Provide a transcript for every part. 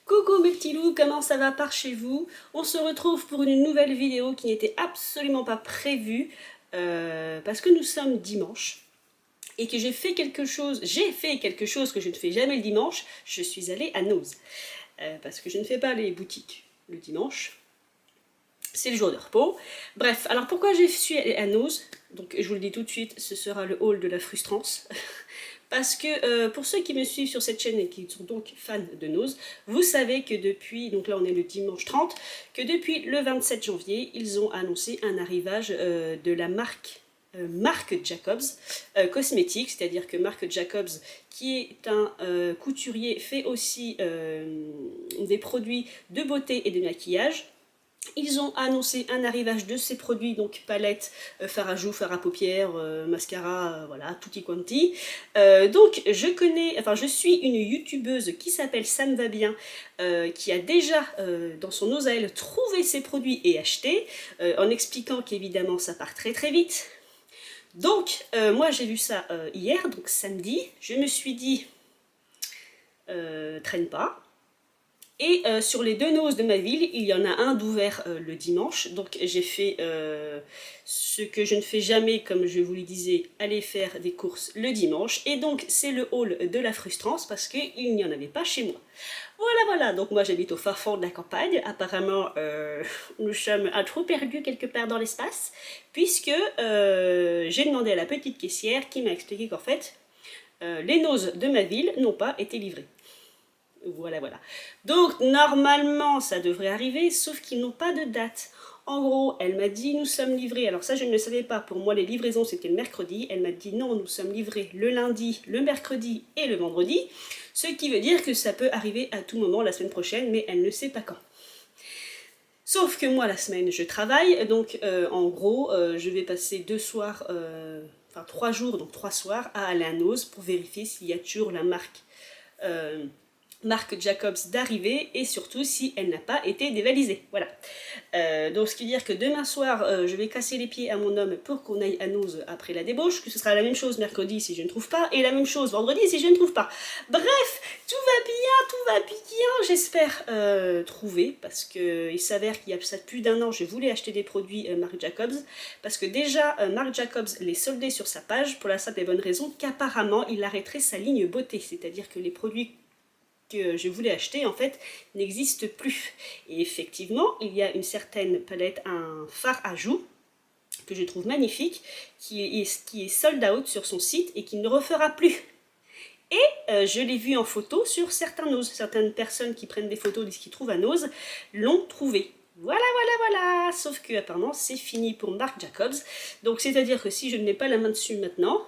Coucou mes petits loups, comment ça va par chez vous? On se retrouve pour une nouvelle vidéo qui n'était absolument pas prévue parce que nous sommes dimanche et que j'ai fait quelque chose que je ne fais jamais le dimanche. Je suis allée à Noz parce que je ne fais pas les boutiques le dimanche. C'est le jour de repos. Bref, alors pourquoi je suis allée à Noz? Donc je vous le dis tout de suite, ce sera le hall de la frustrance. Parce que pour ceux qui me suivent sur cette chaîne et qui sont donc fans de Noz, vous savez que depuis, donc là on est le dimanche 30, que depuis le 27 janvier, ils ont annoncé un arrivage de la marque Marc Jacobs cosmétique, c'est-à-dire que Marc Jacobs, qui est un couturier, fait aussi des produits de beauté et de maquillage. Ils ont annoncé un arrivage de ces produits, donc palettes, fard à joues, fard à paupières, mascara, voilà, tutti quanti. Donc je suis une youtubeuse qui s'appelle Ça me va bien, qui a déjà dans son os à elle trouvé ses produits et acheté, en expliquant qu'évidemment ça part très très vite. Donc moi j'ai vu ça hier, donc samedi, je me suis dit, traîne pas. Et sur les deux Noz de ma ville, il y en a un d'ouvert le dimanche. Donc j'ai fait ce que je ne fais jamais, comme je vous le disais, aller faire des courses le dimanche. Et donc c'est le hall de la frustrance parce qu'il n'y en avait pas chez moi. Voilà, donc moi j'habite au fin fond de la campagne. Apparemment nous sommes un trou perdu quelque part dans l'espace. Puisque j'ai demandé à la petite caissière qui m'a expliqué qu'en fait les Noz de ma ville n'ont pas été livrés. Voilà. Donc, normalement, ça devrait arriver, sauf qu'ils n'ont pas de date. En gros, elle m'a dit, nous sommes livrés. Alors ça, je ne le savais pas. Pour moi, les livraisons, c'était le mercredi. Elle m'a dit, non, nous sommes livrés le lundi, le mercredi et le vendredi. Ce qui veut dire que ça peut arriver à tout moment la semaine prochaine, mais elle ne sait pas quand. Sauf que moi, la semaine, je travaille. Donc, en gros, je vais passer 2 soirs, enfin 3 jours, donc 3 soirs, à aller à Noz pour vérifier s'il y a toujours la marque Marc Jacobs d'arriver et surtout si elle n'a pas été dévalisée. Voilà. Donc ce qui veut dire que demain soir, je vais casser les pieds à mon homme pour qu'on aille à Noz après la débauche, que ce sera la même chose mercredi si je ne trouve pas, et la même chose vendredi si je ne trouve pas. Bref, tout va bien, j'espère trouver, parce qu'il s'avère qu'il y a ça plus d'1 an, je voulais acheter des produits Marc Jacobs, parce que déjà Marc Jacobs les soldait sur sa page, pour la simple et bonne raison qu'apparemment il arrêterait sa ligne beauté, c'est-à-dire que les produits que je voulais acheter en fait n'existe plus. Et effectivement, il y a une certaine palette, un fard à joues que je trouve magnifique, qui est sold out sur son site et qui ne refera plus. Et je l'ai vu en photo sur certains Noz. Certaines personnes qui prennent des photos de ce qu'ils trouvent à Noz l'ont trouvé. Voilà. Sauf que apparemment c'est fini pour Marc Jacobs. Donc c'est-à-dire que si je ne mets pas la main dessus maintenant,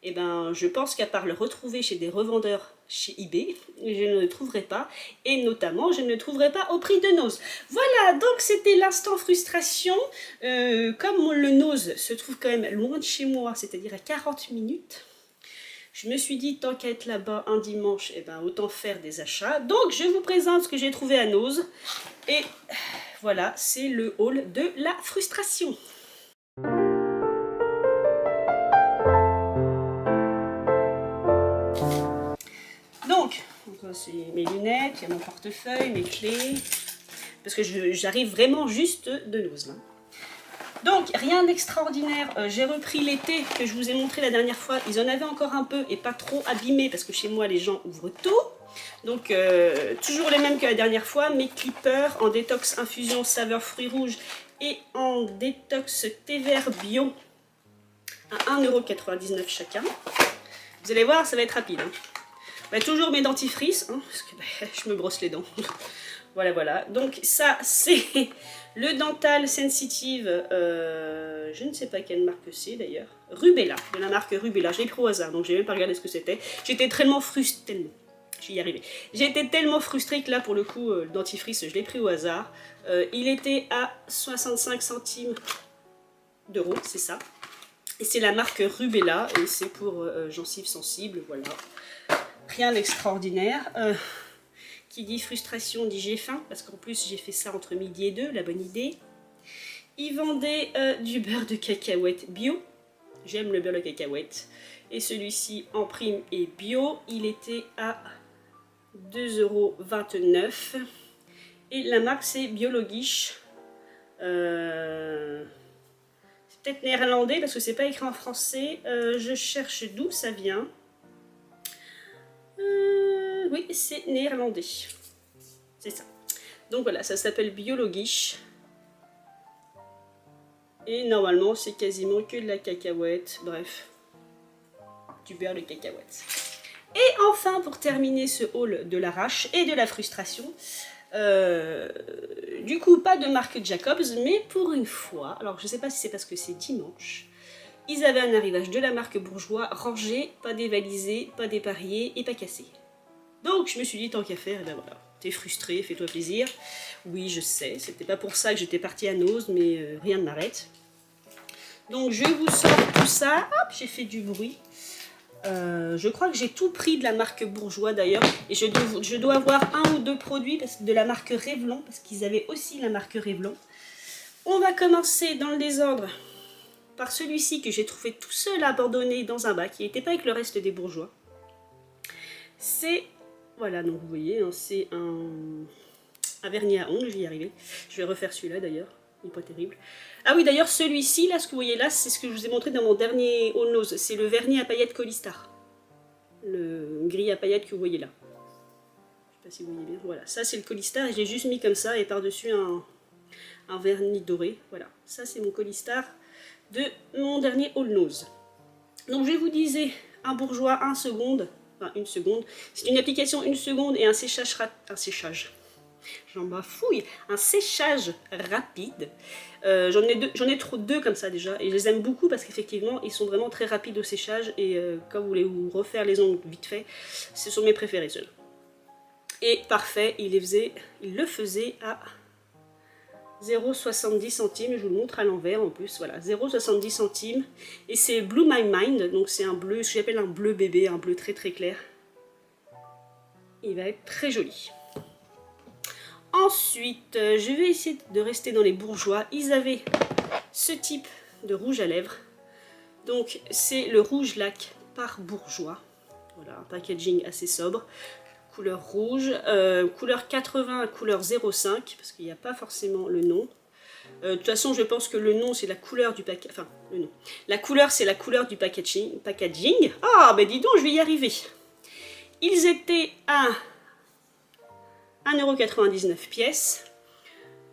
eh ben, je pense qu'à part le retrouver chez des revendeurs chez eBay, je ne le trouverai pas. Et notamment, je ne le trouverai pas au prix de Noz. Voilà, donc c'était l'instant frustration. Comme le Noz se trouve quand même loin de chez moi, c'est-à-dire à 40 minutes, je me suis dit, tant qu'à être là-bas un dimanche, eh ben, autant faire des achats. Donc, je vous présente ce que j'ai trouvé à Noz. Et voilà, c'est le haul de la frustration. Donc c'est mes lunettes, il y a mon portefeuille, mes clés, parce que j'arrive vraiment juste de Noz. Donc rien d'extraordinaire, j'ai repris les thés que je vous ai montré la dernière fois, ils en avaient encore un peu et pas trop abîmés parce que chez moi les gens ouvrent tout. Donc toujours les mêmes que la dernière fois, mes clippers en détox infusion saveur fruits rouges et en détox thé vert bio à 1,99 € chacun. Vous allez voir, ça va être rapide. Bah, toujours mes dentifrices, hein, parce que bah, je me brosse les dents. Voilà. Donc ça, c'est le Dental Sensitive, je ne sais pas quelle marque c'est d'ailleurs. Rubella, de la marque Rubella. Je l'ai pris au hasard, donc j'ai même pas regardé ce que c'était. J'étais tellement frustrée, j'y arrivais. J'étais tellement frustrée que là, pour le coup, le dentifrice, je l'ai pris au hasard. Il était à 65 centimes d'euros, c'est ça. Et c'est la marque Rubella, et c'est pour gencives sensibles, voilà. Rien d'extraordinaire. Qui dit frustration dit j'ai faim, parce qu'en plus j'ai fait ça entre midi et 2, la bonne idée. Ils vendaient du beurre de cacahuète bio. J'aime le beurre de cacahuète. Et celui-ci en prime est bio. Il était à 2,29 €. Et la marque c'est Biologisch. C'est peut-être néerlandais parce que c'est pas écrit en français. Je cherche d'où ça vient. Oui, c'est néerlandais. C'est ça. Donc voilà, ça s'appelle Biologisch. Et normalement, c'est quasiment que de la cacahuète. Bref, du beurre de cacahuète. Et enfin, pour terminer ce haul de l'arrache et de la frustration, du coup, pas de marque Jacobs, mais pour une fois, alors je sais pas si c'est parce que c'est dimanche, ils avaient un arrivage de la marque Bourjois, rangé, pas dévalisé, pas dépareillé et pas cassé. Donc je me suis dit, tant qu'à faire, et ben voilà, t'es frustré, fais-toi plaisir. Oui, je sais, c'était pas pour ça que j'étais partie à Nose, mais rien ne m'arrête. Donc je vous sors tout ça, hop, j'ai fait du bruit. Je crois que j'ai tout pris de la marque Bourjois d'ailleurs, et je dois avoir un ou deux produits de la marque Revlon, parce qu'ils avaient aussi la marque Revlon. On va commencer dans le désordre par celui-ci que j'ai trouvé tout seul abandonné dans un bac, qui n'était pas avec le reste des Bourjois. C'est, voilà, donc vous voyez, hein, c'est un vernis à ongles, je vais y arriver. Je vais refaire celui-là d'ailleurs, il n'est pas terrible. Ah oui, d'ailleurs, celui-ci, là, ce que vous voyez là, c'est ce que je vous ai montré dans mon dernier All Nose. C'est le vernis à paillettes Colistar. Le gris à paillettes que vous voyez là. Je ne sais pas si vous voyez bien. Voilà, ça c'est le Colistar et je l'ai juste mis comme ça et par-dessus un vernis doré. Voilà, ça c'est mon Colistar de mon dernier All Nose. Donc je vous disais, un Bourjois 1 seconde, enfin 1 seconde. C'est une application 1 seconde et un séchage j'en bafouille, un séchage rapide. J'en ai deux comme ça déjà, et je les aime beaucoup parce qu'effectivement ils sont vraiment très rapides au séchage, et quand vous voulez vous refaire les ongles vite fait, ce sont mes préférés ceux-là. Et parfait, il le faisait à 0,70 centimes, je vous le montre à l'envers en plus, voilà, 0,70 centimes, et c'est Blue My Mind, donc c'est un bleu, ce que j'appelle un bleu bébé, un bleu très très clair. Il va être très joli. Ensuite, je vais essayer de rester dans les Bourjois. Ils avaient ce type de rouge à lèvres. Donc, c'est le rouge lac par Bourjois. Voilà, un packaging assez sobre. Couleur rouge, couleur 80 à couleur 05, parce qu'il n'y a pas forcément le nom. De toute façon, je pense que le nom, c'est la couleur du packaging. Enfin, le nom. La couleur, c'est la couleur du packaging. Ah, ben dis donc, je vais y arriver. Ils étaient à 1,99 € pièce.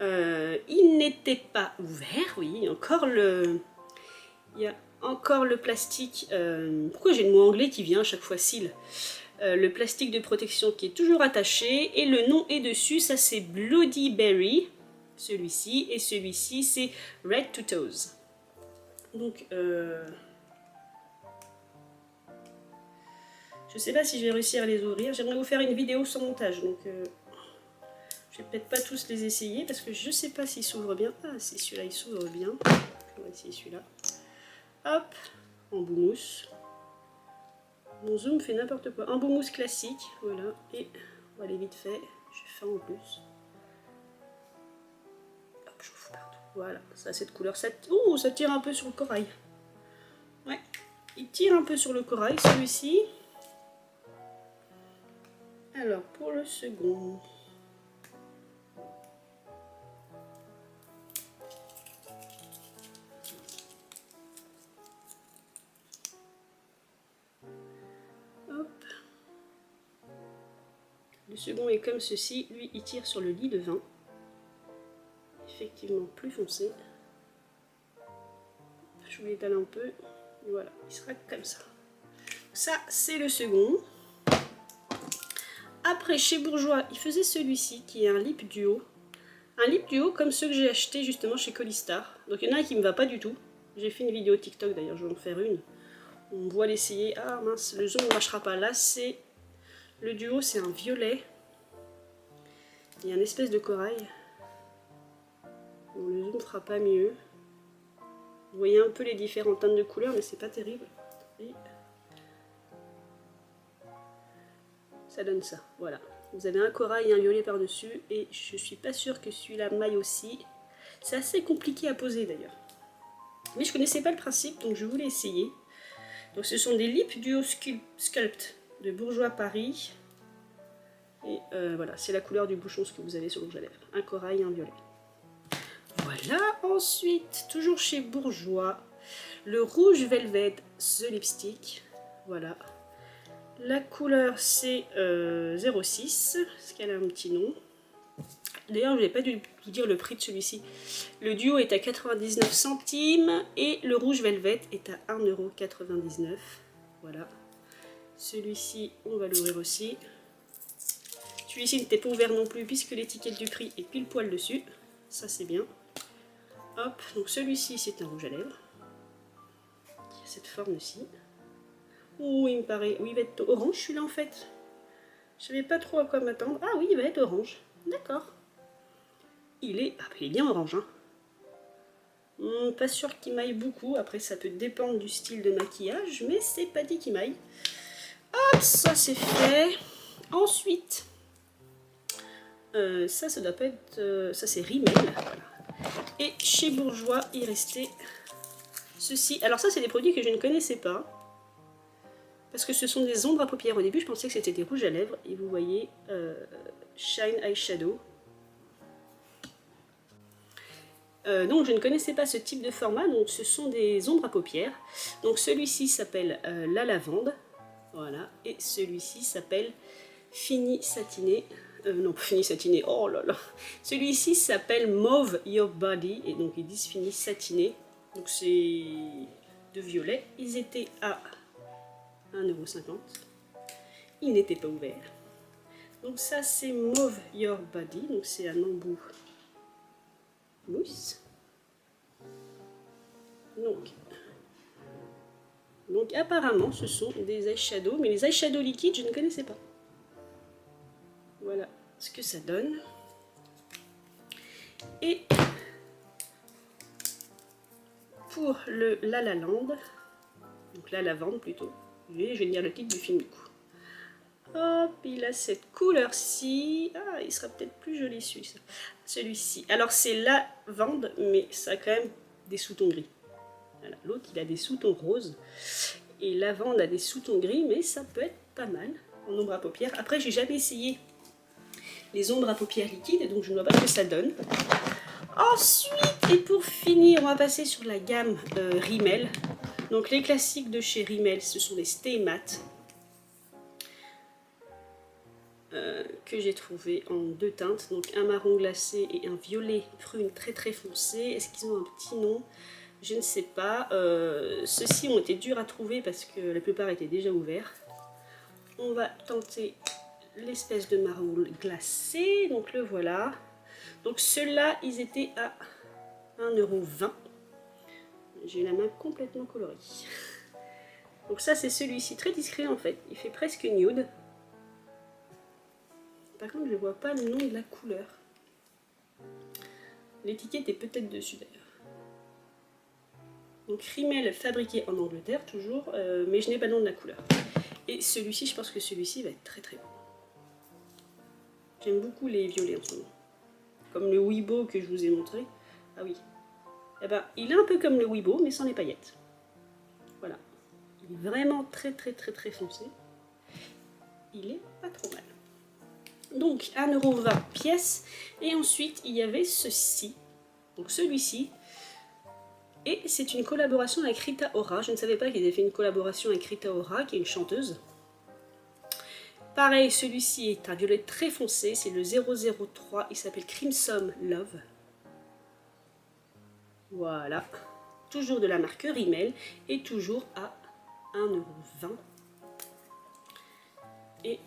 Il n'était pas ouvert, oui, il y a encore le plastique. Pourquoi j'ai le mot anglais qui vient à chaque fois, seal. Le plastique de protection qui est toujours attaché, et le nom est dessus, ça c'est Bloody Berry, celui-ci, et celui-ci c'est Red to Toes. Donc, je sais pas si je vais réussir à les ouvrir, j'aimerais vous faire une vidéo sans montage, donc je vais peut-être pas tous les essayer parce que je sais pas s'ils s'ouvrent bien. Ah, si, celui-là il s'ouvre bien. On va essayer celui-là. Hop, en boumousse. Mon zoom fait n'importe quoi. En boumousse classique, voilà. Et on va aller vite fait. J'ai faim en plus. Hop, je fous partout. Voilà, ça cette couleur. Ça tire un peu sur le corail. Ouais, il tire un peu sur le corail celui-ci. Alors, pour le second. Le second est comme ceci, lui il tire sur le lit de vin, effectivement plus foncé. Je vous l'étale un peu, et voilà, il sera comme ça. Ça c'est le second. Après chez Bourjois, il faisait celui-ci qui est un lip duo. Un lip duo comme ceux que j'ai acheté justement chez Colistar. Donc il y en a un qui me va pas du tout. J'ai fait une vidéo TikTok d'ailleurs, je vais en faire une. On voit l'essayer. Ah mince, le zoom ne marchera pas. Là c'est le duo, c'est un violet. Il y a une espèce de corail. Bon, le zoom ne fera pas mieux. Vous voyez un peu les différentes teintes de couleurs, mais c'est pas terrible. Et ça donne ça, voilà. Vous avez un corail et un violet par-dessus, et je suis pas sûre que celui-là m'aille aussi. C'est assez compliqué à poser d'ailleurs. Mais je connaissais pas le principe, donc je voulais essayer. Donc ce sont des lip duo sculpt de Bourjois Paris. Et voilà, c'est la couleur du bouchon, ce que vous avez sur le rouge à lèvres. Un corail et un violet. Voilà, ensuite, toujours chez Bourjois, le rouge Velvet The Lipstick. Voilà. La couleur c'est 06, parce qu'elle a un petit nom. D'ailleurs, je n'ai pas dû vous dire le prix de celui-ci. Le duo est à 99 centimes et le rouge Velvet est à 1,99 €. Voilà. Celui-ci, on va l'ouvrir aussi. Celui-ci n'était pas ouvert non plus puisque l'étiquette du prix est pile poil dessus. Ça, c'est bien. Hop, donc celui-ci, c'est un rouge à lèvres. Qui a cette forme-ci. Oh, il me paraît... Oui, il va être orange celui-là en fait. Je savais pas trop à quoi m'attendre. Ah oui, il va être orange. D'accord. Il est bien orange. Hein. Pas sûr qu'il maille beaucoup. Après, ça peut dépendre du style de maquillage. Mais c'est pas dit qu'il maille. Hop, ça c'est fait. Ensuite, ça doit pas être... ça c'est Rimmel. Voilà. Et chez Bourjois, il restait ceci. Alors ça, c'est des produits que je ne connaissais pas. Parce que ce sont des ombres à paupières. Au début, je pensais que c'était des rouges à lèvres. Et vous voyez, Shine Eyeshadow. Donc je ne connaissais pas ce type de format. Donc ce sont des ombres à paupières. Donc celui-ci s'appelle La Lavande. Voilà. Et celui-ci s'appelle Fini Satiné. Non, Fini Satiné. Oh là là. Celui-ci s'appelle Mauve Your Body. Et donc ils disent Fini Satiné. Donc c'est de violet. Ils étaient à 1,50 €. Il n'était pas ouvert. Donc ça c'est Mauve Your Body. Donc c'est un embout mousse. Donc apparemment ce sont des eyeshadows. Mais les eyeshadows liquides je ne connaissais pas. Voilà ce que ça donne. Et pour le La La Land, donc La Lavande plutôt, je vais lire le titre du film du coup. Hop, il a cette couleur-ci. Ah, il sera peut-être plus joli celui-ci. Alors c'est lavande, mais ça a quand même des sous-tons gris. Voilà. L'autre, il a des sous-tons roses. Et lavande a des sous-tons gris, mais ça peut être pas mal en ombre à paupières. Après, j'ai jamais essayé les ombres à paupières liquides, donc je ne vois pas ce que ça donne. Ensuite, et pour finir, on va passer sur la gamme Rimmel. Donc les classiques de chez Rimmel, ce sont les Stay Matte. Que j'ai trouvé en deux teintes, donc un marron glacé et un violet prune très très foncé. Est-ce qu'ils ont un petit nom? Je ne sais pas. Ceux-ci ont été durs à trouver parce que la plupart étaient déjà ouverts. On va tenter l'espèce de marron glacé, donc le voilà. Donc ceux-là, ils étaient à 1,20 €. J'ai la main complètement colorée. Donc ça c'est celui-ci, très discret en fait, il fait presque nude. Par contre, je ne vois pas le nom de la couleur. L'étiquette est peut-être dessus d'ailleurs. Donc Rimmel fabriqué en Angleterre toujours, mais je n'ai pas le nom de la couleur. Et celui-ci, je pense que celui-ci va être très très bon. J'aime beaucoup les violets en ce moment. Comme le Weibo que je vous ai montré. Ah oui. Eh ben, il est un peu comme le Weibo, mais sans les paillettes. Voilà. Il est vraiment très très très très foncé. Il est pas trop mal. Donc 1,20 € pièce. Et ensuite il y avait ceci. Donc celui-ci. Et c'est une collaboration avec Rita Ora. Je ne savais pas qu'ils avaient fait une collaboration avec Rita Ora, qui est une chanteuse. Pareil, celui-ci est un violet très foncé. C'est le 003. Il s'appelle Crimson Love. Voilà. Toujours de la marque Rimmel. Et toujours à 1,20 €. Et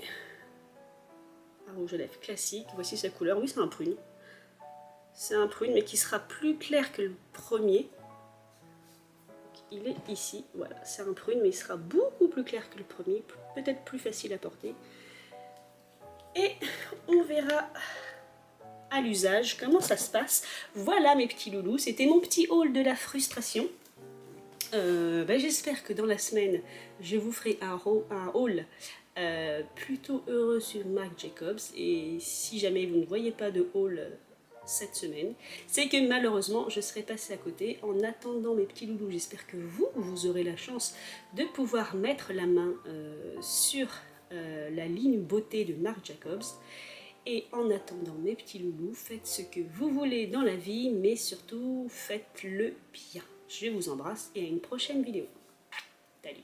un rouge à lèvres classique, voici sa couleur, oui c'est un prune. C'est un prune mais qui sera plus clair que le premier. Il est ici, voilà, c'est un prune mais il sera beaucoup plus clair que le premier, peut-être plus facile à porter. Et on verra à l'usage comment ça se passe. Voilà mes petits loulous, c'était mon petit haul de la frustration. J'espère que dans la semaine, je vous ferai un haul plutôt heureux sur Marc Jacobs. Et si jamais vous ne voyez pas de haul cette semaine, c'est que malheureusement, je serai passée à côté. En attendant mes petits loulous, j'espère que vous aurez la chance de pouvoir mettre la main sur la ligne beauté de Marc Jacobs. Et en attendant mes petits loulous, faites ce que vous voulez dans la vie, mais surtout faites-le bien. Je vous embrasse et à une prochaine vidéo. Salut.